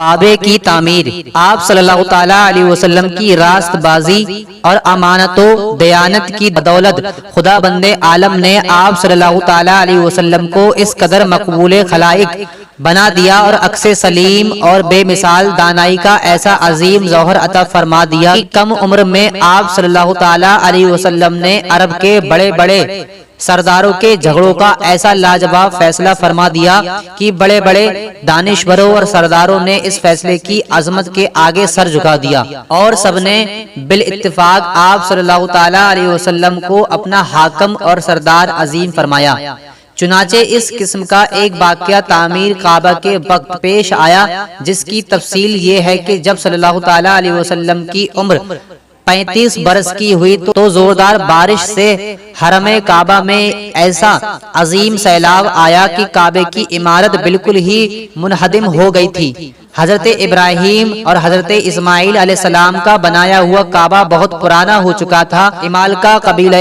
کعبے کی تعمیر۔ آپ صلی اللہ تعالیٰ علیہ وسلم کی راست بازی اور امانت و دیانت کی بدولت خدا بند عالم نے آپ صلی اللہ تعالیٰ علیہ وسلم کو اس قدر مقبول خلائق بنا دیا اور عکس سلیم اور بے مثال دانائی کا ایسا عظیم ظہر عطا فرما دیا کہ کم عمر میں آپ صلی اللہ تعالیٰ علیہ وسلم نے عرب کے بڑے بڑے سرداروں کے جھگڑوں کا ایسا لاجواب فیصلہ فرما دیا کہ بڑے بڑے دانشوروں اور سرداروں نے اس فیصلے کی عظمت کے آگے سر جھکا دیا اور سب نے بالاتفاق آپ صلی اللہ تعالیٰ علیہ وسلم کو اپنا حاکم اور سردار عظیم فرمایا۔ چنانچہ اس قسم کا ایک واقعہ تعمیر کعبہ کے وقت پیش آیا، جس کی تفصیل یہ ہے کہ جب صلی اللہ تعالیٰ علیہ وسلم کی عمر 35 برس کی ہوئی تو زوردار بارش سے حرم کعبہ میں ایسا عظیم سیلاب آیا کہ کعبے کی عمارت بالکل ہی منہدم ہو گئی تھی۔ حضرت ابراہیم اور حضرت اسماعیل علیہ السلام کا بنایا ہوا کعبہ بہت پرانا ہو چکا تھا۔ عمالقہ قبیلہ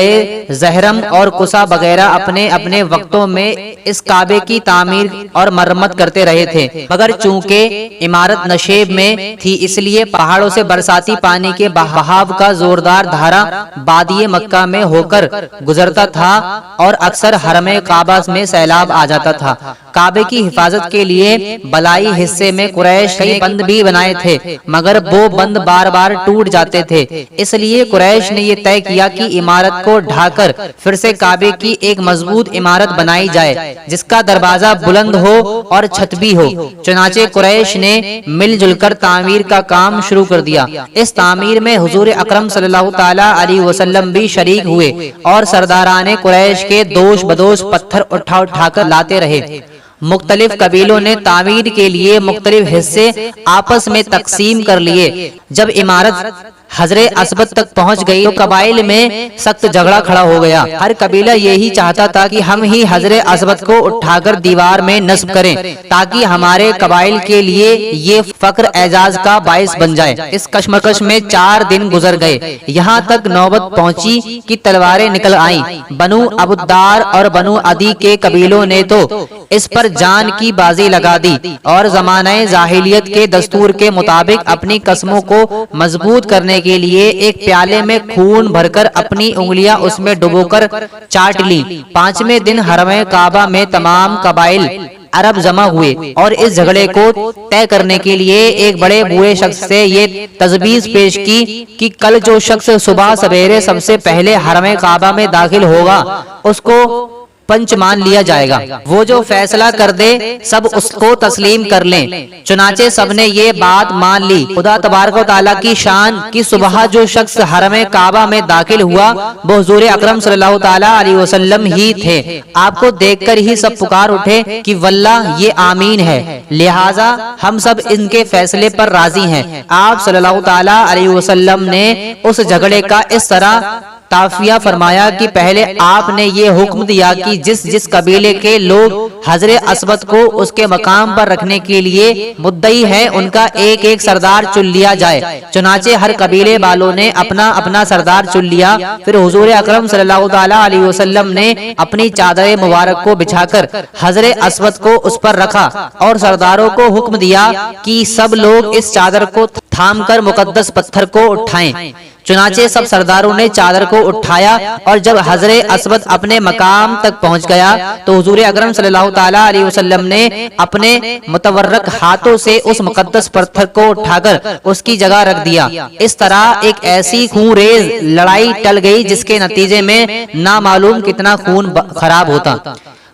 زہرم اور قصا وغیرہ اپنے اپنے وقتوں میں اس کعبے کی تعمیر اور مرمت کرتے رہے تھے، مگر چونکہ عمارت نشیب میں تھی اس لیے پہاڑوں سے برساتی پانی کے بہاو کا زوردار دھارا وادی مکہ میں ہو کر گزرتا تھا اور اکثر حرم کعبہ میں سیلاب آ جاتا تھا۔ کعبے کی حفاظت کے لیے بلائی حصے میں قریش کئی بند بھی بنائے تھے، مگر وہ بند بار بار ٹوٹ جاتے تھے۔ اس لیے قریش نے یہ طے کیا کہ عمارت کو ڈھا کر پھر سے کعبے کی ایک مضبوط عمارت بنائی جائے جس کا دروازہ بلند ہو اور چھت بھی ہو۔ چنانچہ قریش نے مل جل کر تعمیر کا کام شروع کر دیا۔ اس تعمیر میں حضور اکرم صلی اللہ تعالیٰ علیہ وسلم بھی شریک ہوئے اور سرداران قریش کے دوش بدوش پتھر اٹھا اٹھا کر لاتے رہے۔ مختلف قبیلوں نے تعمیر کے لیے مختلف حصے آپس میں تقسیم کر لیے۔ جب عمارت حجر اسود تک پہنچ گئی تو قبائل میں سخت جھگڑا کھڑا ہو گیا۔ ہر قبیلہ یہی چاہتا تھا کہ ہم ہی حجر اسود کو اٹھا کر دیوار میں نصب کریں تاکہ ہمارے قبائل کے لیے یہ فخر اعزاز کا باعث بن جائے۔ اس کشمکش میں 4 دن گزر گئے، یہاں تک نوبت پہنچی کہ تلواریں نکل آئیں۔ بنو عبدالدار اور بنو عدی کے قبیلوں نے تو اس پر جان کی بازی لگا دی اور زمانہ جاہلیت کے دستور کے مطابق اپنی قسموں کو مضبوط کرنے کے لیے ایک پیالے میں خون بھر کر اپنی انگلیاں اس میں ڈبو کر چاٹ لی۔ 5ویں دن حرم کعبہ میں تمام قبائل عرب جمع ہوئے اور اس جھگڑے کو طے کرنے کے لیے ایک بڑے بوڑھے شخص سے یہ تجویز پیش کی کہ کل جو شخص صبح سویرے سب سے پہلے حرم کعبہ میں داخل ہوگا اس کو پنچ مان لیا جائے گا، وہ جو فیصلہ کر دے سب اس کو تسلیم کر لیں۔ چنانچہ سب نے یہ بات مان لی۔ خدا تبارک و تعالیٰ کی شان کہ صبح جو شخص حرم کعبہ میں داخل ہوا وہ حضور اکرم صلی اللہ تعالیٰ علیہ وسلم ہی تھے۔ آپ کو دیکھ کر ہی سب پکار اٹھے کہ واللہ یہ آمین ہے، لہٰذا ہم سب ان کے فیصلے پر راضی ہیں۔ آپ صلی اللہ تعالیٰ علیہ وسلم نے اس جھگڑے کا اس طرح تافیہ فرمایا کہ پہلے آپ نے یہ حکم دیا کہ جس قبیلے کے لوگ حجر اسود کو اس کے مقام پر رکھنے کے لیے مدعی ہیں ان کا ایک ایک سردار چن لیا جائے۔ چنانچہ ہر قبیلے والوں نے اپنا اپنا سردار چن لیا۔ پھر حضور اکرم صلی اللہ تعالیٰ علیہ وسلم نے اپنی چادر مبارک کو بچھا کر حجر اسود کو اس پر رکھا اور سرداروں کو حکم دیا کہ سب لوگ اس چادر کو تھام کر مقدس پتھر کو اٹھائیں۔ چنانچہ سب سرداروں نے چادر کو اٹھایا اور جب حجر اسود اپنے مقام تک پہنچ گیا تو حضور اکرم صلی اللہ تعالیٰ علیہ وسلم نے اپنے متورک ہاتھوں سے اس مقدس پتھر کو اٹھا کر اس کی جگہ رکھ دیا۔ اس طرح ایک ایسی خون ریز لڑائی ٹل گئی جس کے نتیجے میں نامعلوم کتنا خون خراب ہوتا۔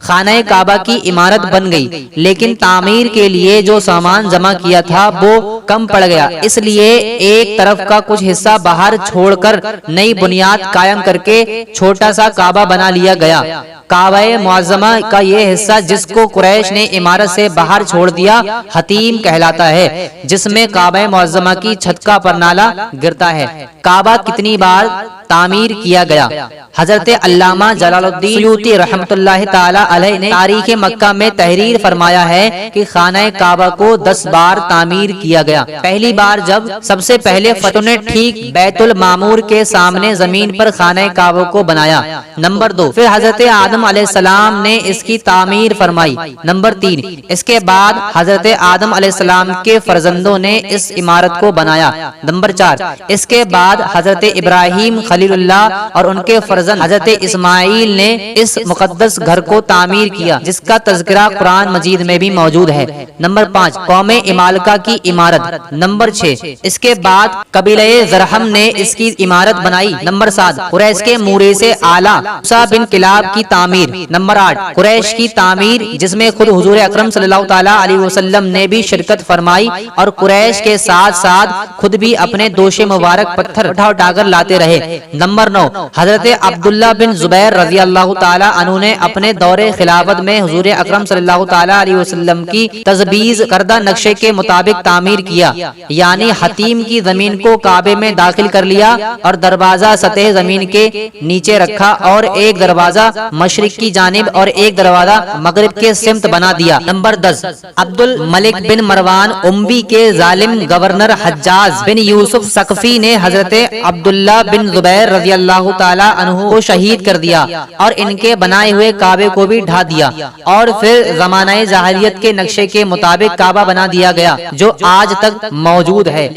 خانہ کعبہ کی عمارت بن گئی، لیکن تعمیر کے لیے جو سامان جمع کیا تھا وہ کم پڑ گیا، اس لیے ایک طرف کا کچھ حصہ باہر چھوڑ کر نئی بنیاد قائم کر کے چھوٹا سا کعبہ بنا لیا گیا۔ کعبہ معظمہ کا یہ حصہ جس کو قریش نے عمارت سے باہر چھوڑ دیا حتیم کہلاتا ہے، جس میں کعبہ معظمہ کی چھت کا پرنالہ گرتا ہے۔ کعبہ کتنی بار تعمیر کیا گیا؟ حضرت علامہ جلال الدین سیوطی رحمۃ اللہ تعالی علیہ نے تاریخ مکہ میں تحریر فرمایا ہے کہ خانہ کعبہ کو 10 بار تعمیر کیا گیا۔ پہلی بار جب سب سے پہلے فتح نے ٹھیک بیت المعمور کے سامنے زمین پر خانہ کعبہ کو بنایا۔ نمبر 2، پھر حضرت آدم آدم علیہ السلام نے اس کی تعمیر فرمائی۔ نمبر 3، اس کے بعد حضرت آدم علیہ السلام کے فرزندوں نے اس عمارت کو بنایا۔ نمبر 4، اس کے بعد حضرت ابراہیم خلیل اللہ اور ان کے فرزند حضرت اسماعیل نے اس مقدس گھر کو تعمیر کیا، جس کا تذکرہ قرآن مجید میں بھی موجود ہے۔ نمبر 5، قوم عمالقہ کی عمارت۔ نمبر 6، اس کے بعد قبیلہ زرہم نے اس کی عمارت بنائی۔ نمبر 7، قریش کے مورے سے اعلیٰ موسیٰ بن کلاب کی تعمیر۔ نمبر 8، قریش کی تعمیر جس میں خود حضور اکرم صلی اللہ تعالی علیہ وسلم نے بھی شرکت فرمائی اور قریش کے ساتھ ساتھ خود بھی اپنے دوش مبارک پتھر اٹھا کر لاتے رہے۔ نمبر 9، حضرت عبداللہ بن زبیر رضی اللہ تعالی عنہ نے اپنے دور خلافت میں حضور اکرم صلی اللہ تعالی علیہ وسلم کی تجویز کردہ نقشے کے مطابق تعمیر کیا، یعنی حتیم کی زمین کو کعبے میں داخل کر لیا اور دروازہ سطح زمین کے نیچے رکھا اور ایک دروازہ مشرق کی جانب اور ایک دروازہ مغرب کے سمت بنا دیا۔ نمبر 10، عبد الملک بن مروان اموی کے ظالم گورنر حجاج بن یوسف ثقفی نے حضرت عبداللہ بن زبیر رضی اللہ تعالی عنہ کو شہید کر دیا اور ان کے بنائے ہوئے کعبے کو بھی ڈھا دیا، اور پھر زمانہ جاہلیت کے نقشے کے مطابق کعبہ بنا دیا گیا جو آج تک موجود ہے۔